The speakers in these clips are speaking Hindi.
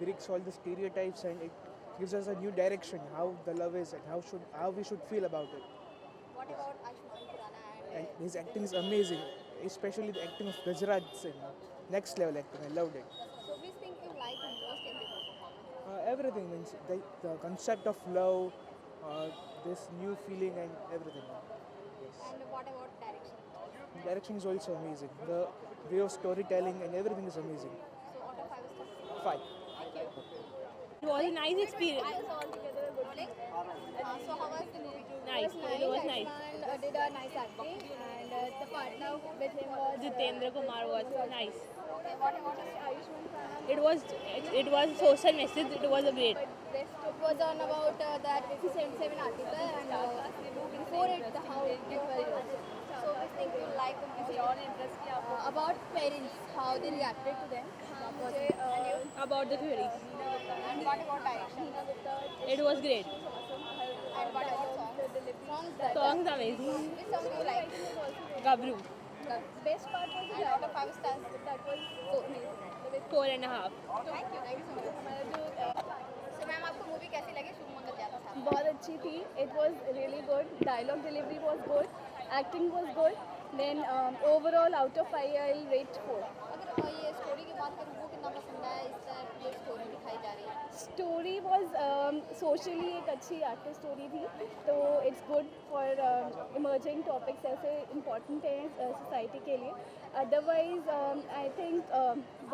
breaks all the stereotypes and it gives us a new direction how the love is and how we should feel about it. What about Ayushmann Khurrana And and his acting is amazing, especially the acting of Gajraj Singh. Next level acting, I loved it. so which thing you like most in the performance? Everything means the concept of love, this new feeling and everything. Yes. And what about direction? Direction is also amazing. The way of storytelling and everything is amazing. So out of 5 stars. 5. Thank you. It was a nice experience. I also altogether a good thing. So how was the movie? Nice. It was nice. Ayushmann did a nice acting and the partner with him was Jitendra Kumar was nice. Okay, what about Ayushmann Khurrana? It was social message. It was a great. It was on about that 77 article and before it how it was. So which thing you like about parents, how they reacted to them? And you? About the theory. And what about direction? It was great. And what about songs? Songs amazing. Which song do you like? Gabru. The best part was and out of 5 stars that was so amazing. 4.5. Thank you so much. So ma'am आपको मूवी कैसी लगी? शुभ मंगल ज्यादा था. बहुत अच्छी थी. It was really good. Dialogue delivery was good. Acting was good. Then overall out of 5 I'll rate 4. अगर ये स्टोरी की बात करूँ वो कितना पसंद आया इस तरह जो स्टोरी दिखाई जा रही है? Story was socially एक अच्छी active story थी. तो it's good for emerging topics ऐसे important हैं society के लिए. Otherwise I think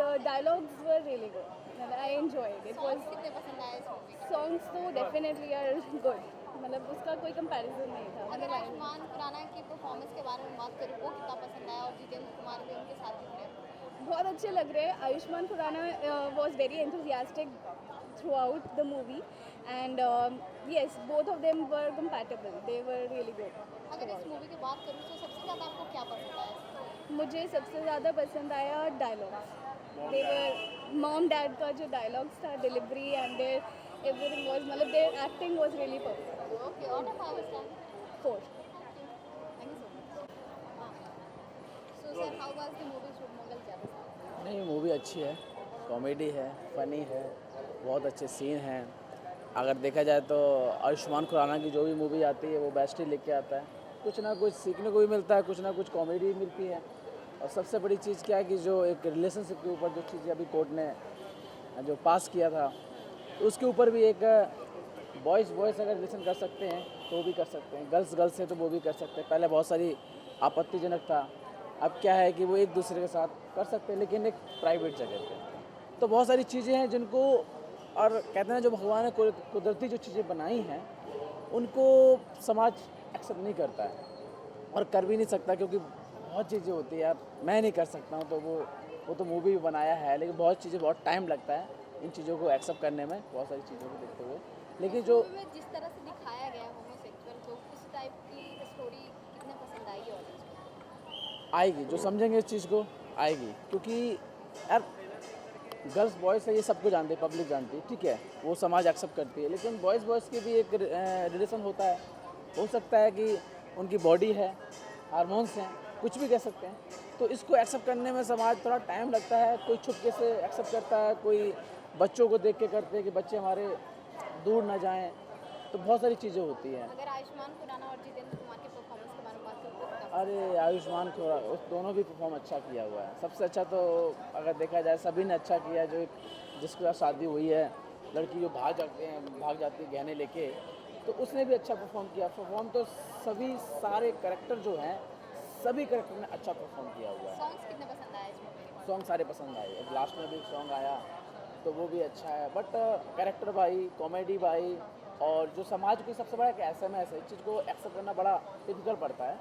the dialogues were really good. I enjoyed it. Songs कितने पसंद आए इस मूवी के? Songs तो definitely are good. मतलब उसका कोई comparison नहीं था. अगर आयुष्मान खुराना की परफॉर्मेंस के बारे में बात करूँ वो कितना पसंद आया और जितेंद्र कुमार भी उनके साथ भी थे. बहुत अच्छे लग रहे हैं. Ayushman Khurana was very enthusiastic throughout the movie and yes, both of them were compatible. They were really good. अगर इस मूवी की बात करूँ तो सबसे ज़्यादा आपको क्या पसंद आया? मुझे सबसे ज़्यादा पसंद आया dialogues. They were mom dad का जो डायलॉग्स था, delivery and their everything was मतलब their acting was really perfect. Okay out of 5 star. 4. Thank you so much. So sir how was the movie Shubh Mangal ज्यादा था? नहीं, मूवी अच्छी है, कॉमेडी है, फ़नी है, बहुत अच्छे सीन हैं. अगर देखा जाए तो आयुष्मान खुराना की जो भी मूवी आती है वो बेस्ट ही लेके आता है. कुछ ना कुछ सीखने को भी मिलता है, कुछ ना कुछ कॉमेडी मिलती है. और सबसे बड़ी चीज़ क्या है कि जो एक रिलेशनशिप के ऊपर जो चीज़ें अभी कोर्ट ने जो पास किया था तो उसके ऊपर भी एक बॉयज़ अगर रिलेशन कर सकते हैं तो वो भी कर सकते हैं, गर्ल्स से तो वो भी कर सकते हैं. पहले बहुत सारी आपत्तिजनक था, अब क्या है कि वो एक दूसरे के साथ कर सकते हैं लेकिन एक प्राइवेट जगह पे. तो बहुत सारी चीज़ें हैं जिनको और कहते हैं जो भगवान ने कुदरती जो चीज़ें बनाई हैं उनको समाज एक्सेप्ट नहीं करता है और कर भी नहीं सकता क्योंकि बहुत चीज़ें होती है यार. मैं नहीं कर सकता हूँ तो वो तो मूवी भी बनाया है लेकिन बहुत चीज़ें बहुत टाइम लगता है इन चीज़ों को एक्सेप्ट करने में, बहुत सारी चीज़ों को देखते हुए. लेकिन जो मूवी में जिस तरह से दिखाया गया होमोसेक्सुअल को उस टाइप की स्टोरी कितने पसंद आएगी ऑडियंस को? आएगी, जो समझेंगे इस चीज़ को आएगी क्योंकि यार गर्ल्स बॉयज़ है ये सबको जानते हैं, पब्लिक जानती है, ठीक है, वो समाज एक्सेप्ट करती है. लेकिन बॉयज़ के भी एक रिलेशन होता है. हो सकता है कि उनकी बॉडी है, हार्मोन्स हैं, कुछ भी कह सकते हैं. तो इसको एक्सेप्ट करने में समाज थोड़ा टाइम लगता है. कोई छुपके से एक्सेप्ट करता है, कोई बच्चों को देख के करते हैं कि बच्चे हमारे दूर ना जाएं. तो बहुत सारी चीज़ें होती हैं. अगर आयुष्मान खुराना और जितेंद्र कुमार के परफॉर्मेंस के बारे में बात करूँ तो क्या? अरे आयुष्मान खुराना उस दोनों भी परफॉर्म अच्छा किया हुआ है. सबसे अच्छा तो अगर देखा जाए सभी ने अच्छा किया है. जो जिसके साथ शादी हुई है, लड़की जो भाग जाती है गहने लेके, तो उसने भी अच्छा परफॉर्म किया. परफॉर्म तो सभी सारे कैरेक्टर जो हैं सभी कैरेक्टर ने अच्छा परफॉर्म किया हुआ है. सॉन्ग्स कितने पसंद आए इस मूवी के? सॉन्ग सारे पसंद आए. लास्ट में भी एक सॉन्ग आया तो वो भी अच्छा है. बट कैरेक्टर भाई, कॉमेडी भाई और जो समाज की सबसे बड़ा एक SMS है, इस चीज़ को एक्सेप्ट करना बड़ा डिफिकल्ट पड़ता है.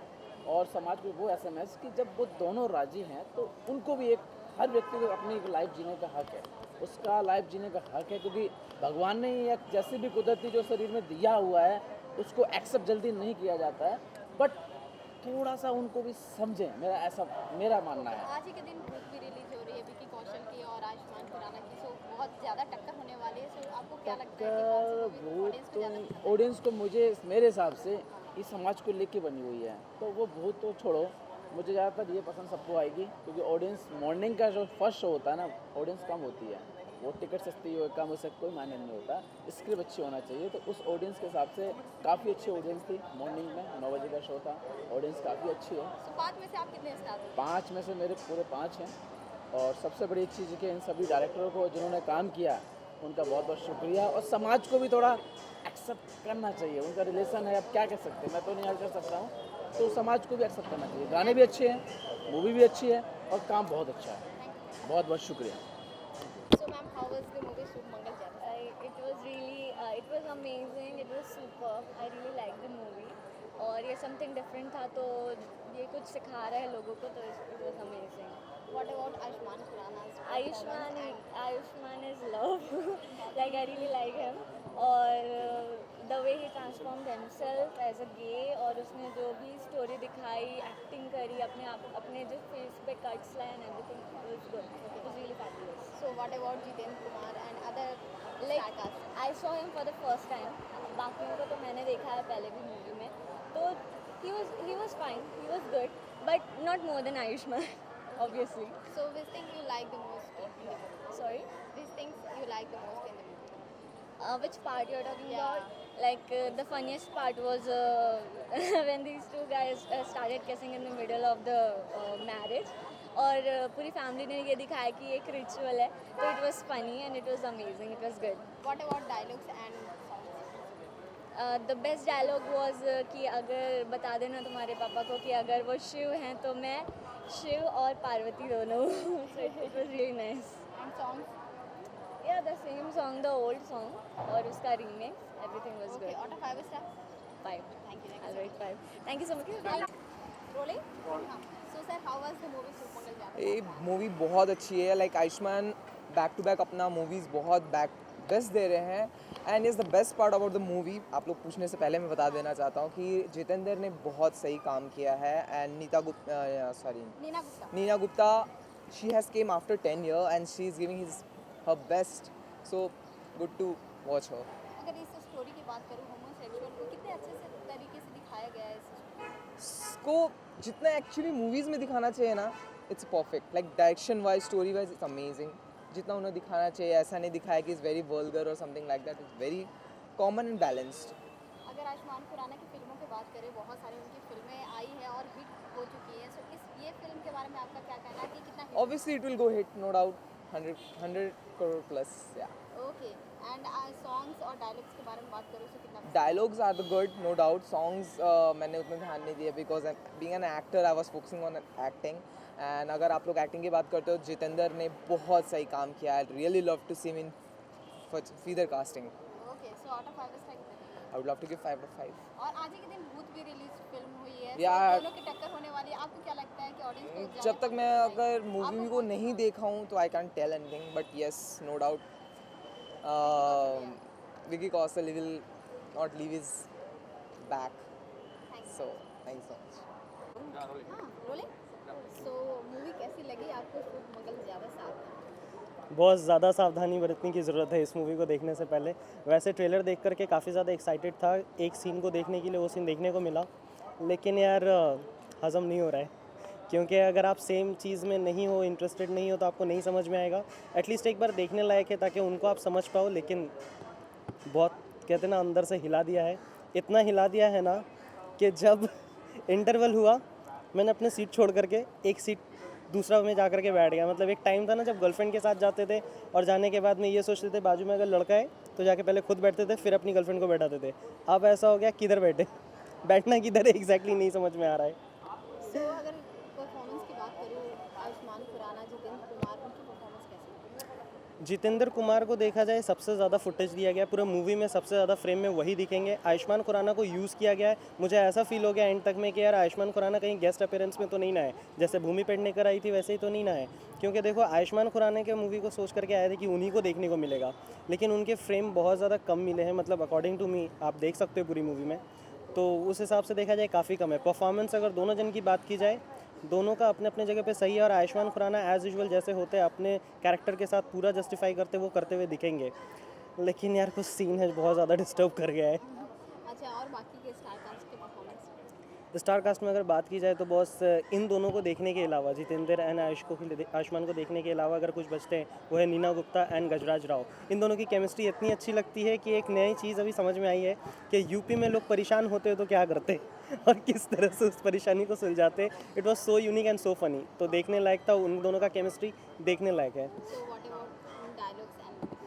और समाज को वो SMS कि जब वो दोनों राजी हैं तो उनको भी हर व्यक्ति को अपनी एक लाइफ जीने का हक है. उसका लाइफ जीने का हक है क्योंकि भगवान ने एक जैसी भी कुदरती जो शरीर में दिया हुआ है उसको एक्सेप्ट जल्दी नहीं किया जाता है. बट थोड़ा सा उनको भी समझें, मेरा मानना है. आज ही के दिन बुक भी रिलीज हो रही है विकी कौशल की और आयुष्मान खुराना की. सो बहुत ज़्यादा टक्कर होने वाली है. सो आपको क्या लगता है कि कौन सी मूवी ऑडियंस को ज़्यादा पसंद ऑडियंस को मेरे हिसाब से इस समाज को लेके बनी हुई है. तो वो भूत तो छोड़ो, मुझे ज़्यादातर ये पसंद सबको आएगी क्योंकि ऑडियंस मॉर्निंग का जो फर्स्ट शो होता है ना, ऑडियंस कम होती है. वो टिकट सस्ती हो कम हो सकता कोई मायने नहीं होता, स्क्रिप्ट अच्छी होना चाहिए। तो उस ऑडियंस के हिसाब से काफ़ी अच्छी ऑडियंस थी। मॉर्निंग में 9 बजे का शो था, ऑडियंस काफ़ी अच्छी है। तो 5 में से आप कितने स्टार दोगे? 5 में से मेरे पूरे 5 हैं। और सबसे बड़ी चीज़ है कि इन सभी डायरेक्टरों को जिन्होंने काम किया उनका बहुत बहुत शुक्रिया। और समाज को भी थोड़ा एक्सेप्ट करना चाहिए, उनका रिलेशन है, अब क्या कह सकते हैं, मैं तो नहीं हल कर सकता हूँ, तो समाज को भी एक्सेप्ट करना चाहिए। गाने भी अच्छे हैं, मूवी भी अच्छी है और काम बहुत अच्छा है। बहुत बहुत शुक्रिया। So ma'am, how was the movie Shubh Mangal Jata? It was really, it was amazing. It was superb. I really liked the movie. और ये something different था, तो ये कुछ सिखा रहा है लोगों को, तो it was amazing. What about Ayushmann Khurrana's Ayushmann is love. Like I really like him. और the way he transformed himself as a gay, और उसने जो भी story दिखाई, acting करी, अपने जो face पे cuts लाए and everything, it was good. It was really fabulous. So what about Jitendra Kumar and other Like star cast? I saw him for the first time. बाकियों को तो मैंने देखा है पहले भी मूवी में, तो he was fine, he was good, but not more than Ayushmann, obviously. So which thing you like the most in the movie? Sorry, Which things you like the most in the movie? which part you're talking Yeah. about? Like the funniest part was when these two guys started kissing in the middle of the marriage. और पूरी फैमिली ने ये दिखाया कि एक रिचुअल है, तो it was funny and it was amazing, it was good. What about dialogues and songs? The best dialogue was कि अगर बता देना तुम्हारे पापा को कि अगर वो शिव हैं तो मैं शिव और पार्वती दोनों. It was really nice. And songs? या the same song, the old song और उसका remakes, everything was Okay, good. out of 5 stars? 5. Thank you. I'll rate 5. Thank you so much. Rolling? So sir, how was the movie Shubh Mangal Jata? ये मूवी बहुत अच्छी है। Like Ayushmann back to back अपना मूवीज़ बहुत बेस्ट दे रहे हैं। And is the best part about the movie, आप लोग पूछने से पहले मैं बता देना चाहता हूँ कि जितेंद्र ने बहुत सही काम किया है। And Neena Gupta. Neena Gupta, she has come after 10 years and she is giving her best, so good to watch her. अगर इस स्टोरी की बात करूँ, होमोसेक्सुअल को कितने अच्छे से तरीके से दिखाया गया है इस को जितना एक्चुअली मूवीज़ में दिखाना चाहिए ना, it's perfect. Like direction wise, story wise, it's amazing. जितना उन्हें दिखाना चाहिए, ऐसा नहीं दिखाया कि इज़ वेरी वल्गर और something like that. It's very common and balanced. अगर आयुष्मान खुराना की फिल्मों की बात करें, बहुत सारी उनकी फिल्में आई हैं और हिट हो चुकी हैं। सो ये फिल्म के बारे में आपका क्या कहना है कि कितना hit? Obviously, it will go hit, no doubt. 100 crore plus, yeah. Okay, and songs और डायलॉग्स के बारे में बात करूँ तो कितना? Dialogues are the good, no doubt. Songs मैंने उतना ध्यान नहीं दिया because being an actor, I was focusing on acting. And अगर आप लोग एक्टिंग की बात करते हो, जितेंद्र ने बहुत सही काम किया। I really love to see him in feather casting. Okay, so out of 5 star कितने? I would love to give 5 out of 5. और आज ही के दिन भूत भी रिलीज फिल्म हुई है। Yeah. So, दोनों की टक्कर होने वाली है। आपको क्या लगता है कि ऑडियंस को ज़्यादा जब तक मैं पसंद आएगी? अगर मूवी को नहीं देखा हूँ तो I can't tell anything, but yes, no doubt Vicky Kaushal will not leave his back, so thank you so much. हाँ, रोलिंग। सो मूवी कैसी लगी आपको शुभ मंगल ज़्यादा साथ? बहुत ज़्यादा सावधानी बरतने की ज़रूरत है इस मूवी को देखने से पहले। वैसे ट्रेलर देख करके काफ़ी ज़्यादा एक्साइटेड था, एक सीन को देखने के लिए वो सीन देखने को मिला, लेकिन यार हज़म नहीं हो रहा है, क्योंकि अगर आप सेम चीज़ में नहीं हो, इंटरेस्टेड नहीं हो, तो आपको नहीं समझ में आएगा। एटलीस्ट एक बार देखने लायक है ताकि उनको आप समझ पाओ, लेकिन बहुत कहते ना अंदर से हिला दिया है। इतना हिला दिया है ना कि जब इंटरवल हुआ मैंने अपने सीट छोड़ करके एक सीट दूसरा में जा करके बैठ गया। मतलब एक टाइम था ना जब गर्लफ्रेंड के साथ जाते थे और जाने के बाद में ये सोचते थे बाजू में अगर लड़का है तो जाके पहले खुद बैठते थे, फिर अपनी गर्लफ्रेंड को बैठाते थे। अब ऐसा हो गया किधर बैठे, बैठना किधर है एग्जैक्टली नहीं समझ में आ रहा है। सो अगर परफॉर्मेंस की बात करूँ, आयुष्मान खुराना, जितेंद्र कुमार, उनकी परफॉर्मेंस कैसी? जितेंद्र कुमार को देखा जाए सबसे ज़्यादा फुटेज दिया गया पूरा मूवी में, सबसे ज़्यादा फ्रेम में वही दिखेंगे। आयुष्मान खुराना को यूज़ किया गया है। मुझे ऐसा फील हो गया एंड तक में कि यार आयुष्मान खुराना कहीं गेस्ट अपीयरेंस में तो नहीं ना है, जैसे भूमि पेडनेकर आई थी वैसे ही तो नहीं ना है। क्योंकि देखो आयुष्मान खुराना के मूवी को सोच करके आए थे कि उन्हीं को देखने को मिलेगा, लेकिन उनके फ्रेम बहुत ज़्यादा कम मिले हैं। मतलब अकॉर्डिंग टू मी, आप देख सकते हो पूरी मूवी में, तो उस हिसाब से देखा जाए काफ़ी कम है। परफॉर्मेंस अगर दोनों जन की बात की जाए, दोनों का अपने अपने जगह पे सही है, और आयुष्मान खुराना एज़ यूजुअल जैसे होते हैं अपने कैरेक्टर के साथ पूरा जस्टिफाई करते वो करते हुए दिखेंगे, लेकिन यार कुछ सीन है बहुत ज़्यादा डिस्टर्ब कर गया है। अच्छा, और बाकी के स्टार कास्ट के परफॉर्मेंस? स्टार कास्ट में अगर बात की जाए तो बॉस इन दोनों को देखने के अलावा, जितेंद्र एंड आयुष्मान को देखने के अलावा अगर कुछ बचते हैं वो है नीना गुप्ता एंड गजराज राव। इन दोनों की केमिस्ट्री इतनी अच्छी लगती है कि एक नई चीज़ अभी समझ में आई है कि यूपी में लोग परेशान होते हैं तो क्या करते और किस तरह से उस परेशानी को सुलझाते। It was so unique and so funny, तो देखने लायक था। उन दोनों का केमिस्ट्री देखने लायक है। So what about dialogues and songs?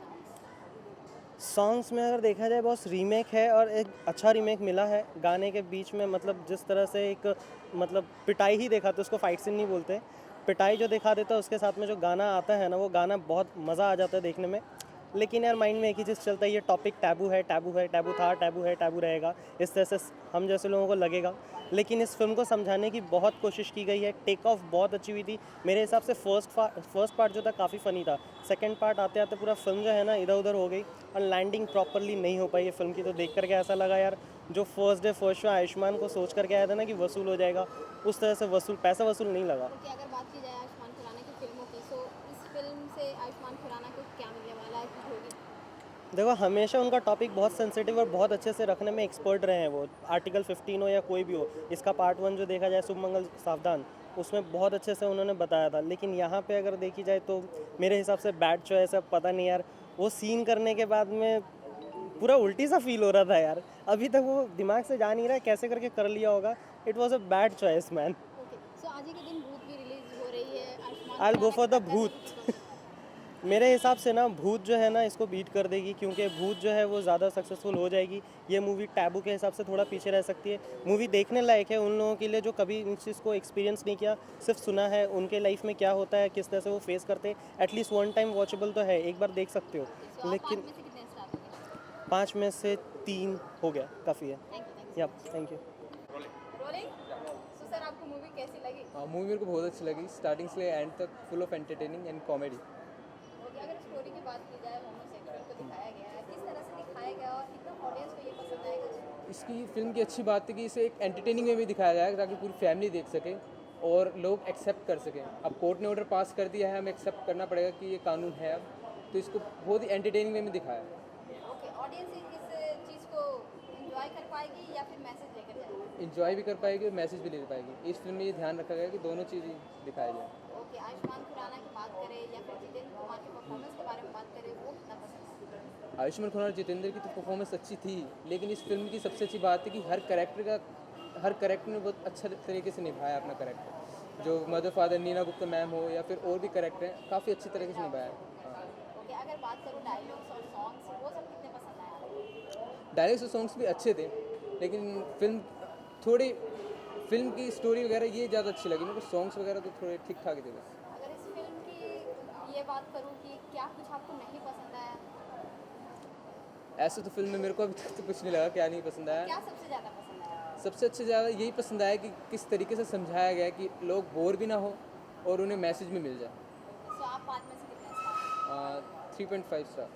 Songs में अगर देखा जाए बॉस रीमेक है और एक अच्छा रीमेक मिला है। गाने के बीच में मतलब जिस तरह से एक मतलब पिटाई ही देखा तो उसको फाइट सीन नहीं बोलते, पिटाई जो दिखा देता है उसके साथ में जो गाना आता है ना, वो गाना बहुत मज़ा आ जाता है देखने में। लेकिन यार माइंड में एक ही चीज़ चलता है, ये टॉपिक टैबू है, टैबू है, टैबू था, टैबू है, टैबू रहेगा, इस तरह से हम जैसे लोगों को लगेगा। लेकिन इस फिल्म को समझाने की बहुत कोशिश की गई है। टेक ऑफ बहुत अच्छी हुई थी मेरे हिसाब से। फर्स्ट पार्ट जो था काफ़ी फ़नी था। सेकंड पार्ट आते आते पूरा फिल्म जो है ना इधर उधर हो गई और लैंडिंग प्रॉपरली नहीं हो पाई है फिल्म की। तो देख करके ऐसा लगा यार, जो first day first show Ayushman को सोच करके आया था ना कि वसूल हो जाएगा, उस तरह से पैसा वसूल नहीं लगा। Okay, अगर बात की जाए आयुष्मान खुराना की फिल्मों की, so इस फिल्म से आयुष्मान खुराना को क्या मिलने वाला है, कुछ होगी? देखो हमेशा उनका टॉपिक बहुत सेंसिटिव और बहुत अच्छे से रखने में एक्सपर्ट रहे हैं वो। आर्टिकल 15 हो या कोई भी हो, इसका पार्ट 1 जो देखा जाए शुभ मंगल सावधान, उसमें बहुत अच्छे से उन्होंने बताया था। लेकिन यहाँ पे अगर देखी जाए तो मेरे हिसाब से बैड चॉइस है। पता नहीं यार, वो सीन करने के बाद में पूरा उल्टी सा फील हो रहा था यार। अभी तक वो दिमाग से जा नहीं रहा है कैसे करके कर लिया होगा। It was a bad choice man. Okay, so आज ही के दिन भूत भी रिलीज हो रही है। Ayushmann I will go Khurrana for के द साथ भूत। कैसे feel मेरे हिसाब से ना भूत जो है ना इसको बीट कर देगी, क्योंकि भूत जो है वो ज़्यादा सक्सेसफुल हो जाएगी। ये मूवी टैबू के हिसाब से थोड़ा पीछे रह सकती है। मूवी देखने लायक है उन लोगों के लिए जो कभी इस चीज़ को एक्सपीरियंस नहीं किया, सिर्फ सुना है उनके लाइफ में क्या होता है, किस तरह से वो फेस करते हैं। एटलीस्ट 1 टाइम वॉचेबल तो है, एक बार देख सकते हो। so आप लेकिन 5 में से कितने स्टार दोगे? 5 में से 3 हो गया, काफ़ी है। Thank you. या thank you. Rolling. So sir आपको मूवी कैसी लगी? मूवी मेरे को बहुत अच्छी लगी, स्टार्टिंग से एंड तक full of entertaining and comedy. Okay, अगर स्टोरी की बात की जाए, होमोसेक्सुअल को दिखाया गया है, किस तरह से दिखाया गया और कितना ऑडियंस को ये पसंद आएगा? इसकी फिल्म की अच्छी बात थी कि इसे एक एंटरटेनिंग में भी दिखाया जाएगा ताकि पूरी फैमिली देख सके और लोग एक्सेप्ट कर सकें। अब कोर्ट ने ऑर्डर पास कर दिया है, हमें एक्सेप्ट करना पड़ेगा कि ये कानून है अब, तो इसको बहुत ही एंटरटेनिंग में दिखाया है। ओके, ऑडियंस इस चीज़ को एंजॉय कर पाएगी या फिर मैसेज लेकर जाएगी? इंजॉय भी कर पाएगी और मैसेज भी ले पाएगी। इस फिल्म में ये ध्यान रखा गया कि दोनों चीज़ ही दिखाया जाए। ओके, आयुष्मान खुराना की बात करें या फिर जितेंद्र कुमार के परफॉर्मेंस के बारे में बात करें, वो कितना पसंद है? आयुष्मान खुराना और जितेंद्र की तो परफॉर्मेंस अच्छी थी, लेकिन इस फिल्म की सबसे अच्छी बात है कि हर कैरेक्टर ने बहुत अच्छा तरीके से निभाया अपना कैरेक्टर। जो mother father Neena Gupta ma'am हो या फिर और भी कैरेक्टर हैं, काफ़ी अच्छी तरीके से निभाया है। हाँ। ओके, अगर बात करूँ डायलॉग्स और सॉन्ग्स, वो सब कितने पसंद आए आपको? डायलॉग्स और सॉन्ग्स भी अच्छे थे, लेकिन फिल्म की स्टोरी वगैरह ये ज़्यादा अच्छी लगी मेरे को। सॉन्ग्स वगैरह तो थोड़े ठीक ठाक ही थे बस। अगर इस फिल्म की ये बात करूँ कि क्या कुछ आपको नहीं पसंद आया, ऐसे तो फिल्म में मेरे को अभी तक तो कुछ नहीं लगा क्या नहीं पसंद आया। क्या सबसे ज़्यादा पसंद आया? सबसे अच्छे ज़्यादा यही पसंद आया कि किस तरीके से समझाया गया कि लोग बोर भी ना हो और उन्हें मैसेज भी मिल जाए। सो आप 5 में से कितने स्टार? 3.5 स्टार।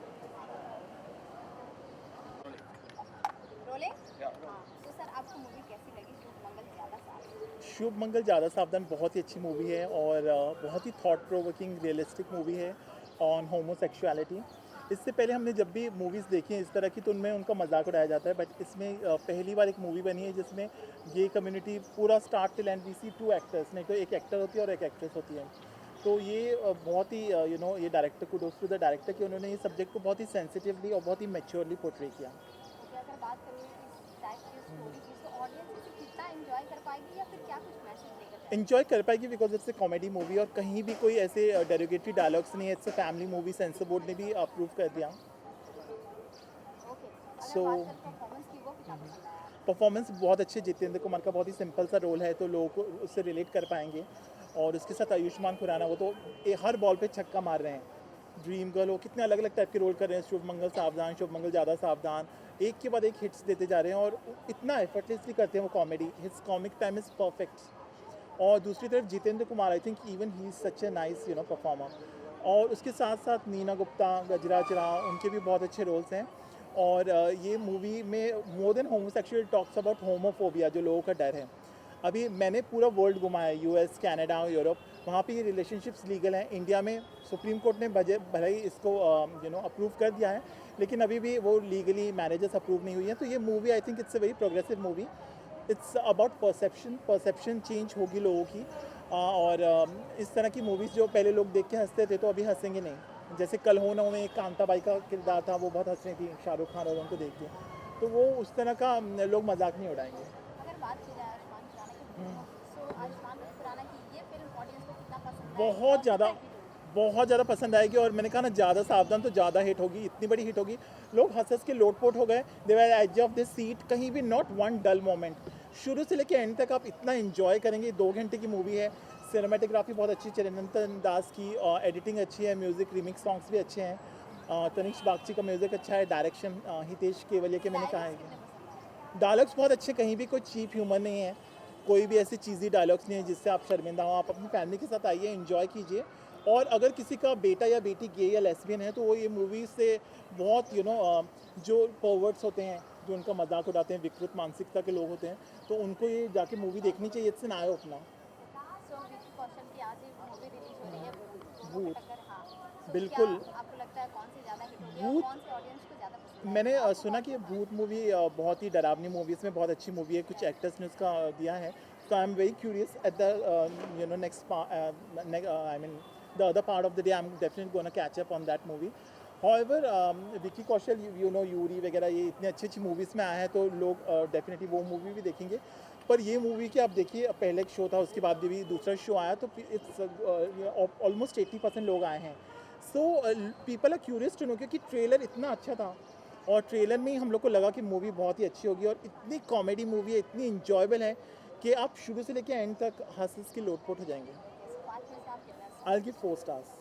रोलिंग। हाँ, तो सर आपको मूवी कैसी लगी? शुभ मंगल ज़्यादा साफ? शुभ मंगल ज़्यादा सावधान बहुत ही अच्छी मूवी है और बहुत ही थॉट प्रोवोकिंग रियलिस्टिक मूवी है ऑन होमोसेक्सुअलिटी। इससे पहले हमने जब भी मूवीज़ देखी हैं इस तरह की तो उनमें उनका मजाक उड़ाया जाता है, बट इसमें पहली बार एक मूवी बनी है जिसमें गे कम्युनिटी पूरा start till end we see 2 actors, नहीं तो एक एक्टर होती है और एक एक्ट्रेस होती है। तो ये बहुत ही ये डायरेक्टर को दोस्त टू द डायरेक्टर कि उन्होंने ये सब्जेक्ट को बहुत ही सेंसिटिवली और बहुत ही मैच्योरली पोर्ट्रे किया। ओके, अगर बात करूँ इस टाइप की स्टोरी की, तो ऑडियंस इसे कितना एंजॉय कर पाएगी या फिर क्या कुछ मैसेज लेकर जाएगी? इन्जॉय कर पाएगी because it's a comedy movie और कहीं भी कोई ऐसे डेरोगेटरी डायलॉग्स नहीं है। It's a family movie, sensor board ने भी अप्रूव कर दिया। ओके, अगर So- बात करें परफॉर्मेंस की, वो कितना पसंद आया? परफॉर्मेंस बहुत अच्छे, जितेंद्र कुमार का बहुत ही सिंपल सा रोल है तो लोग उससे रिलेट कर पाएंगे। और उसके साथ आयुष्मान खुराना, वो तो हर बॉल पे छक्का मार रहे हैं। ड्रीम गर्ल, वो कितने अलग अलग टाइप के रोल कर रहे हैं। शुभ मंगल सावधान, शुभ मंगल ज़्यादा सावधान, एक के बाद एक हिट्स देते जा रहे हैं और इतना एफर्टलेसली करते हैं वो comedy. His comic time is perfect. और दूसरी तरफ Jitendra Kumar, I think even he is such a nice performer. और उसके साथ साथ नीना गुप्ता, गजराज राव, उनके भी बहुत अच्छे रोल्स हैं। और ये मूवी में more than homosexual talks about homophobia, जो लोगों का डर है। अभी मैंने पूरा वर्ल्ड घुमाया, यूएस, कनाडा, यूरोप, वहाँ पे ये रिलेशनशिप्स लीगल हैं। इंडिया में सुप्रीम कोर्ट ने भले ही इसको अप्रूव कर दिया है, लेकिन अभी भी वो लीगली मैरिजेस अप्रूव नहीं हुई हैं। तो ये movie I think it's a very progressive movie. It's about perception change होगी लोगों की। और इस तरह की मूवीज़ जो पहले लोग देख के हंसते थे तो अभी हंसेंगे नहीं। जैसे कल हो ना हो में एक कांताबाई का किरदार था, वो बहुत हंस रही थी शाहरुख खान और उनको देख के, तो वो उस तरह का लोग मजाक नहीं उड़ाएंगे। अगर बात की जाए आयुष्मान खुराना की, सो आयुष्मान खुराना की ये फिल्म ऑडियंस को कितना पसंद है? बहुत ज़्यादा पसंद आएगी। और मैंने कहा ना, ज़्यादा सावधान तो ज़्यादा हिट होगी, इतनी बड़ी हिट होगी, लोग हंस हंस के लोटपोट हो गए। They were edge of this seat, कहीं भी नॉट वन डल मोमेंट। शुरू से लेकर एंड तक आप इतना इन्जॉय करेंगे। 2 घंटे की मूवी है, सिनेमेटोग्राफी बहुत अच्छी, चिरंतन दास की एडिटिंग अच्छी है, म्यूज़िक रिमिक्स सॉन्ग्स भी अच्छे हैं, तनिष्क बागची का म्यूज़िक अच्छा है, डायरेक्शन हितेश केवलिया के मैंने कहा है कि डायलॉग्स बहुत अच्छे, कहीं भी कोई चीप ह्यूमर नहीं है, कोई भी ऐसी चीज़ी डायलॉग्स नहीं है जिससे आप शर्मिंदा हो। आप अपनी फैमिली के साथ आइए, एंजॉय कीजिए। और अगर किसी का बेटा या बेटी गे या लेस्बियन है तो वो ये मूवी से बहुत जो परवर्ट्स होते हैं, जो उनका मजाक उड़ाते हैं, विकृत मानसिकता के लोग होते हैं, तो उनको ये जाके मूवी देखनी चाहिए। It's an eye opener. So Vicky Kaushal की आज ही मूवी रिलीज हो रही है, दोनों भूत। की टक्कर, हाँ। So बिल्कुल। क्या आपको लगता है कौन सी ज़्यादा हिट होगी और भूत। कौन सी ऑडियंस को ज़्यादा पसंद है? मैंने सुना कि ये भूत मूवी बहुत ही डरावनी मूवी, इसमें बहुत अच्छी मूवी है, कुछ एक्टर्स ने उसका दिया है, तो I am very curious at the next I mean the other part of the day. I am definitely gonna catch up on that movie. However Vicky Kaushal Yuri वगैरह ये इतनी अच्छी अच्छी मूवीज़ में आया है, तो लोग डेफिनेटली वो मूवी भी देखेंगे। पर ये मूवी की आप देखिए, पहले एक शो था, उसके बाद भी दूसरा शो आया, तो इट्स ऑलमोस्ट 80% लोग आए हैं। So people are curious to know, क्योंकि ट्रेलर इतना अच्छा था और ट्रेलर में ही हम लोग को लगा कि मूवी बहुत ही अच्छी होगी। और इतनी कॉमेडी मूवी है, इतनी इंजॉयबल है कि आप शुरू से लेकर एंड तक हंस हंस के लोटपोट हो जाएंगे। 5 में से आप कितना? I will give 4 stars.